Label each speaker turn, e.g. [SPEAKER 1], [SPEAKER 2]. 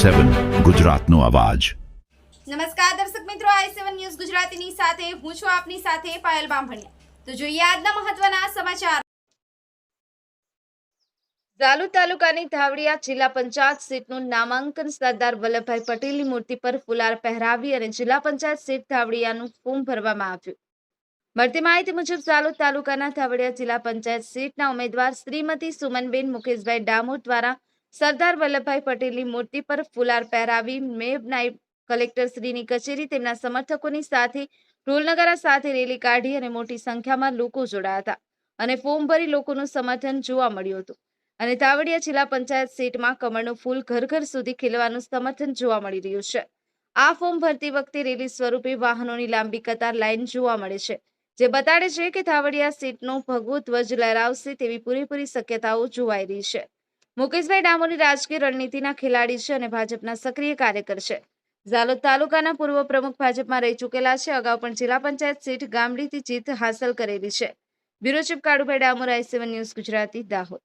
[SPEAKER 1] i7 ગુજરાતનો અવાજ।
[SPEAKER 2] નમસ્કાર દર્શક મિત્રો, i7 ન્યૂઝ ગુજરાતીની સાથે હું છું આપની સાથે પાયલ બામભણિયા। તો જોઈએ આજના મહત્વના સમાચાર। ઝાલોદ તાલુકાની ધાવડિયા જિલ્લા પંચાયત સીટનું નામાંકન સરદાર વલ્લભભાઈ પટેલની મૂર્તિ પર ફુલાર પહેરાવી અને જિલ્લા પંચાયત સીટ ધાવડિયાનું ફોર્મ ભરવામાં આવ્યું। મળતી માહિતી મુજબ ઝાલોદ તાલુકાના ધાવડિયા જિલ્લા પંચાયત સીટના ઉમેદવાર શ્રીમતી સુમનબેન મુકેશભાઈ ડામોર દ્વારા સરદાર વલ્લભભાઈ પટેલની મૂર્તિ પર ફુલાર પહેરાવી નાયબ કલેક્ટર શ્રીની કચેરી તેમના સમર્થકોની સાથે ઢોલ-નગારા સાથે રેલી કાઢી અને મોટી સંખ્યામાં લોકો જોડાયા હતા અને ફોર્મ ભરી લોકોનું સમર્થન જોવા મળ્યું હતું અને ધાવડિયા જિલ્લા પંચાયત સીટમાં કમળનું ફૂલ ઘર ઘર સુધી ખીલવાનું સમર્થન જોવા મળી રહ્યું છે। આ ફોર્મ ભરતી વખતે રેલી સ્વરૂપે વાહનોની લાંબી કતાર લાઈન જોવા મળે છે, જે બતાડે છે કે ધાવડિયા સીટનો ભગવો ધ્વજ લહેરાવશે તેવી પૂરેપૂરી શક્યતાઓ જોવાઈ રહી છે। મુકેશભાઈ ડામોરની રાજકીય રણનીતિના ખેલાડી છે અને ભાજપના સક્રિય કાર્યકર છે। ઝાલોદ તાલુકાના પૂર્વ પ્રમુખ ભાજપમાં રહી ચૂકેલા છે। અગાઉ પણ જિલ્લા પંચાયત સીટ ગામડીથી જીત હાંસલ કરેલી છે। Bureau chief Kalubhai Damor, i7 news Gujarati, Dahod.